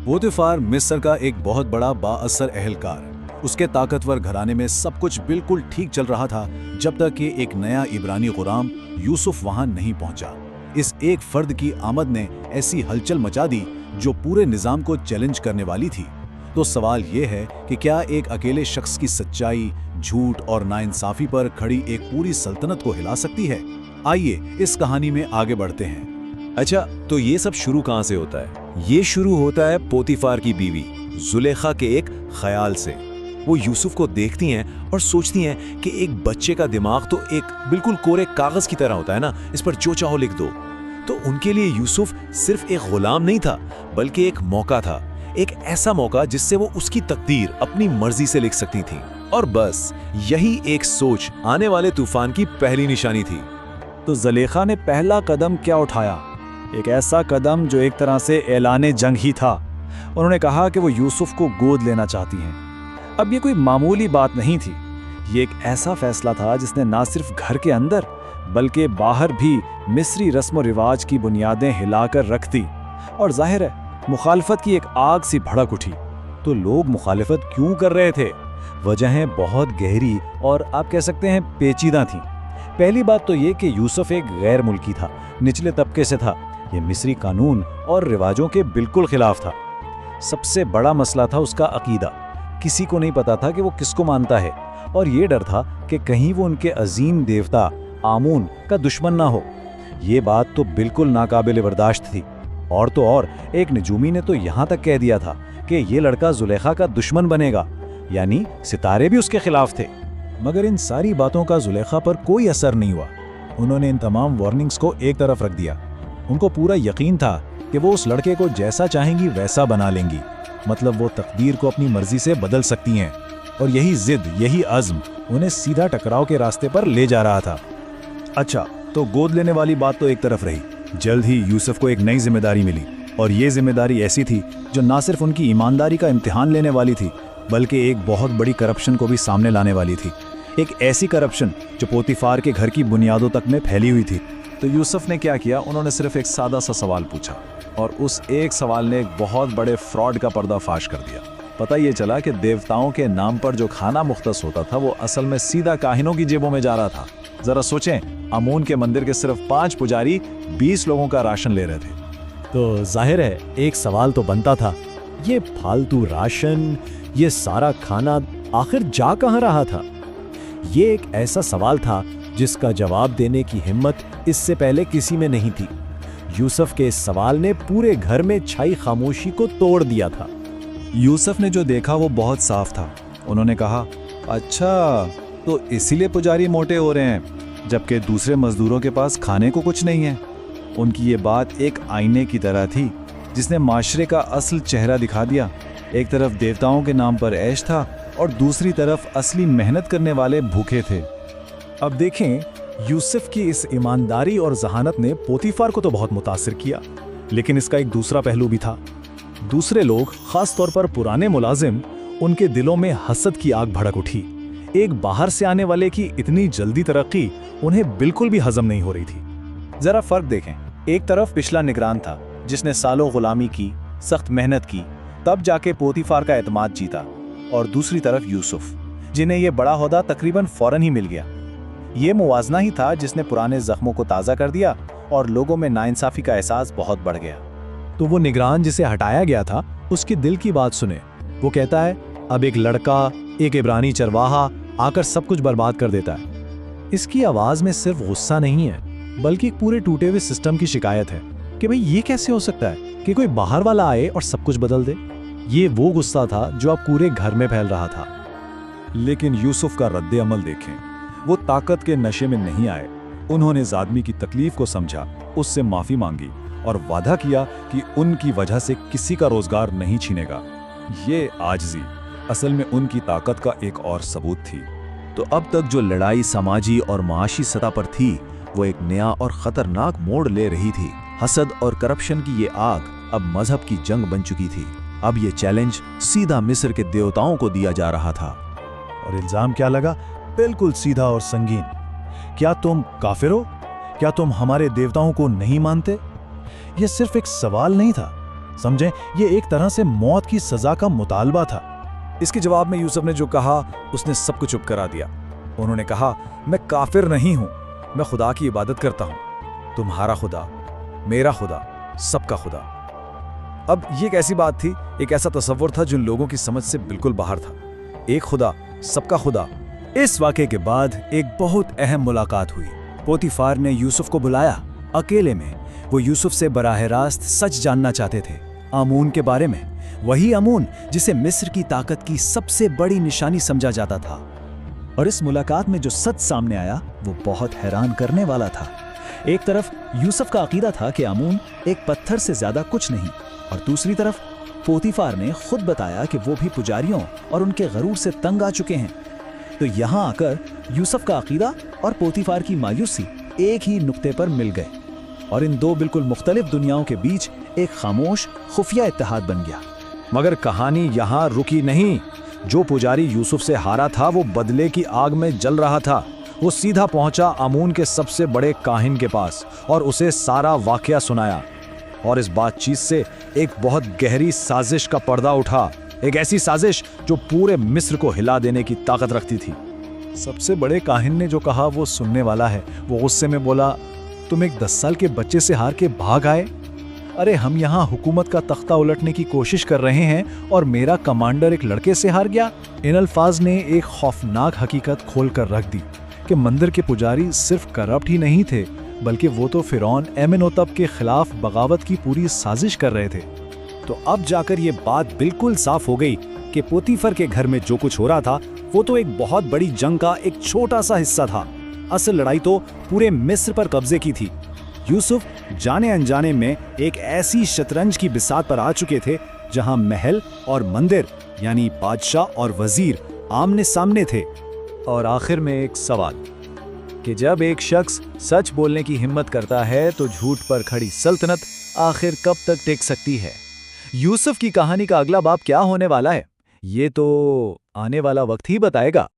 पोतीफार मिस्र का एक बहुत बड़ा बाअसर अहलकार। उसके ताकतवर घराने में सब कुछ बिल्कुल ठीक चल रहा था जब तक कि एक नया इब्रानी गुलाम यूसुफ वहां नहीं पहुंचा। इस एक फर्द की आमद ने ऐसी हलचल मचा दी जो पूरे निजाम को चैलेंज करने वाली थी। तो सवाल ये है कि क्या एक अकेले शख्स की सच्चाई, झूठ और नाइंसाफी पर खड़ी एक पूरी सल्तनत को हिला सकती है? आइए इस कहानी में आगे बढ़ते हैं। अच्छा, तो ये सब शुरू कहाँ से होता है? ये शुरू होता है पोतीफार की बीवी जुलेखा के एक ख्याल से। वो यूसुफ को देखती हैं और सोचती हैं कि एक बच्चे का दिमाग तो एक बिल्कुल कोरे कागज की तरह होता है ना, इस पर जो चाहो लिख दो। तो उनके लिए यूसुफ सिर्फ एक गुलाम नहीं था, बल्कि एक मौका था, एक ऐसा मौका जिससे वो उसकी तकदीर अपनी मर्जी से लिख सकती थी। और बस यही एक सोच आने वाले तूफान की पहली निशानी थी। तो जुलेखा ने पहला कदम क्या उठाया? एक ऐसा कदम जो एक तरह से ऐलाने जंग ही था। उन्होंने कहा कि वो यूसुफ को गोद लेना चाहती हैं। अब ये कोई मामूली बात नहीं थी, ये एक ऐसा फैसला था जिसने ना सिर्फ घर के अंदर बल्कि बाहर भी मिस्री रस्म रिवाज की बुनियादें हिलाकर रख दी। और जाहिर है मुखालफत की एक आग सी भड़क उठी। तो लोग मुखालफत क्यों कर रहे थे? वजहें बहुत गहरी और आप कह सकते हैं पेचीदा थीं। पहली बात तो ये कि यूसुफ एक गैर मुल्की था, निचले तबके से था। ये मिस्री कानून और रिवाजों के बिल्कुल खिलाफ था। सबसे बड़ा मसला था उसका अकीदा। किसी को नहीं पता था कि वो किसको मानता है, और ये डर था कि कहीं वो उनके अजीम देवता आमून का दुश्मन ना हो। ये बात तो बिल्कुल नाकाबिल बर्दाश्त थी। और तो और एक नजूमी ने तो यहाँ तक कह दिया था कि ये लड़का जुलेखा का दुश्मन बनेगा, यानी सितारे भी उसके खिलाफ थे। मगर इन सारी बातों का जुलेखा पर कोई असर नहीं हुआ। उन्होंने इन तमाम वार्निंग्स को एक तरफ रख दिया। उनको पूरा यकीन था कि वो उस लड़के को जैसा चाहेंगी वैसा बना लेंगी, मतलब वो तकदीर को अपनी मर्जी से बदल सकती हैं। और यही जिद, यही अज़्म उन्हें सीधा टकराव के रास्ते पर ले जा रहा था। अच्छा, तो गोद लेने वाली बात तो एक तरफ रही। जल्द ही यूसुफ को एक नई जिम्मेदारी मिली, और ये जिम्मेदारी ऐसी थी जो ना सिर्फ उनकी ईमानदारी का इम्तिहान लेने वाली थी, बल्कि एक बहुत बड़ी करप्शन को भी सामने लाने वाली थी। एक ऐसी करप्शन जो पोतीफार के घर की बुनियादों तक में फैली हुई थी। तो यूसुफ ने क्या किया? उन्होंने सिर्फ एक सादा सा सवाल पूछा, और उस एक सवाल ने एक बहुत बड़े फ्रॉड का पर्दाफाश कर दिया। पता ये चला कि देवताओं के नाम पर जो खाना मुख्तस होता था वो असल में सीधा काहिनों की जेबों में जा रहा था। जरा सोचें, अमून के मंदिर के सिर्फ 5 पुजारी 20 लोगों का राशन ले रहे थे। तो जाहिर है एक सवाल तो बनता था, ये फालतू राशन, ये सारा खाना आखिर जा कहाँ रहा था? ये एक ऐसा सवाल था जिसका जवाब देने की हिम्मत इससे पहले किसी में नहीं थी। यूसुफ के इस सवाल ने पूरे घर में छाई खामोशी को तोड़ दिया था। यूसुफ ने जो देखा वो बहुत साफ था। उन्होंने कहा, अच्छा, तो इसीलिए पुजारी मोटे हो रहे हैं, जबकि दूसरे मजदूरों के पास खाने को कुछ नहीं है। उनकी ये बात एक आईने की तरह थी जिसने माशरे का असल चेहरा दिखा दिया। एक तरफ देवताओं के नाम पर ऐश था और दूसरी तरफ असली मेहनत करने वाले भूखे थे। अब देखें, यूसुफ की इस ईमानदारी और जहानत ने पोतीफार को तो बहुत मुतासिर किया, लेकिन इसका एक दूसरा पहलू भी था। दूसरे लोग, खास तौर पर पुराने मुलाजिम, उनके दिलों में हसद की आग भड़क उठी। एक बाहर से आने वाले की इतनी जल्दी तरक्की उन्हें बिल्कुल भी हजम नहीं हो रही थी। जरा फर्क देखें, एक तरफ पिछला निगरान था जिसने सालों गुलामी की, सख्त मेहनत की, तब जाके पोतीफार का एतमाद जीता, और दूसरी तरफ यूसुफ, जिन्हें यह बड़ा ओहदा तकरीबन फौरन ही मिल गया। ये मुवाजना ही था जिसने पुराने जख्मों को ताज़ा कर दिया और लोगों में नाइंसाफी का एहसास बहुत बढ़ गया। तो वो निगरान जिसे हटाया गया था, उसके दिल की बात सुने। वो कहता है, अब एक लड़का, एक इब्रानी चरवाहा आकर सब कुछ बर्बाद कर देता है। इसकी आवाज़ में सिर्फ गुस्सा नहीं है, बल्कि एक पूरे टूटे हुए सिस्टम की शिकायत है कि भाई ये कैसे हो सकता है कि कोई बाहर वाला आए और सब कुछ बदल दे। ये वो गुस्सा था जो अब पूरे घर में फैल रहा था। लेकिन यूसुफ का रद्द अमल देखें। वो ताकत के नशे में नहीं आए। उन्होंने इस आदमी की तकलीफ को समझा, उससे माफी मांगी और वादा किया कि उनकी वजह से किसी का रोजगार नहीं छीनेगा। ये आजिज़ी असल में उनकी ताकत का एक और सबूत थी। तो अब तक जो लड़ाई समाजी और माशी सतह पर थी, वो एक नया और खतरनाक मोड़ ले रही थी। हसद और करप्शन की ये आग अब मजहब की जंग बन चुकी थी। अब ये चैलेंज सीधा मिस्र के देवताओं को दिया जा रहा था। और इल्जाम क्या लगा? बिल्कुल सीधा और संगीन। क्या तुम काफिर हो? क्या तुम हमारे देवताओं को नहीं मानते? यह सिर्फ एक सवाल नहीं था, समझें, ये एक तरह से मौत की सजा का मुतालबा था। इसके जवाब में यूसुफ ने जो कहा उसने सबको चुप करा दिया। उन्होंने कहा, मैं काफिर नहीं हूं, मैं खुदा की इबादत करता हूं, तुम्हारा खुदा, मेरा खुदा, सबका खुदा। अब ये एक ऐसी बात थी, एक ऐसा तसव्वुर था जो लोगों की समझ से बिल्कुल बाहर था। एक खुदा, सबका खुदा। इस वाक़े के बाद एक बहुत अहम मुलाकात हुई। पोतीफार ने यूसुफ को बुलाया अकेले में। वो यूसुफ से बराह रास्त सच जानना चाहते थे, आमून के बारे में, वही आमून जिसे मिस्र की ताकत की सबसे बड़ी निशानी समझा जाता था। और इस मुलाकात में जो सच सामने आया वो बहुत हैरान करने वाला था। एक तरफ यूसुफ का अकीदा था कि आमून एक पत्थर से ज्यादा कुछ नहीं, और दूसरी तरफ पोतीफार ने खुद बताया कि वो भी पुजारियों और उनके गरूर से तंग आ चुके हैं। तो यहाँ आकर यूसुफ का अकीदा और पोतीफार की मायूसी एक ही नुक्ते पर मिल गए, और इन दो बिल्कुल मुख्तलिफ दुनियाओं के बीच एक खामोश खुफिया इत्तेहाद बन गया। मगर कहानी यहाँ रुकी नहीं। जो पुजारी यूसुफ से हारा था वो बदले की आग में जल रहा था। वो सीधा पहुंचा आमून के सबसे बड़े काहिन के पास और उसे सारा वाकया सुनाया। और इस बातचीत से एक बहुत गहरी साजिश का पर्दा उठा, एक ऐसी साजिश जो पूरे मिस्र को हिला देने की ताकत रखती थी। सबसे बड़े काहिन ने जो कहा वो सुनने वाला है। वो गुस्से में बोला, तुम एक 10 साल के बच्चे से हार के भाग आए? अरे हम यहाँ हुकूमत का तख्ता उलटने की कोशिश कर रहे हैं और मेरा कमांडर एक लड़के से हार गया। इन अल्फाज ने एक खौफनाक हकीकत खोल कर रख दी कि मंदिर के पुजारी सिर्फ करप्ट ही नहीं थे, बल्कि वो तो फिरौन एमेनोतब के खिलाफ बगावत की पूरी साजिश कर रहे थे। तो अब जाकर ये बात बिल्कुल साफ हो गई कि पोतीफर के घर में जो कुछ हो रहा था वो तो एक बहुत बड़ी जंग का एक छोटा सा हिस्सा था। असल लड़ाई तो पूरे मिस्र पर कब्जे की थी। यूसुफ जाने अनजाने में एक ऐसी शतरंज की बिसात पर आ चुके थे जहां महल और मंदिर यानी बादशाह और वजीर आमने सामने थे। और आखिर में एक सवाल कि जब एक शख्स सच बोलने की हिम्मत करता है तो झूठ पर खड़ी सल्तनत आखिर कब तक टिक सकती है? यूसुफ की कहानी का अगला बाब क्या होने वाला है, ये तो आने वाला वक्त ही बताएगा।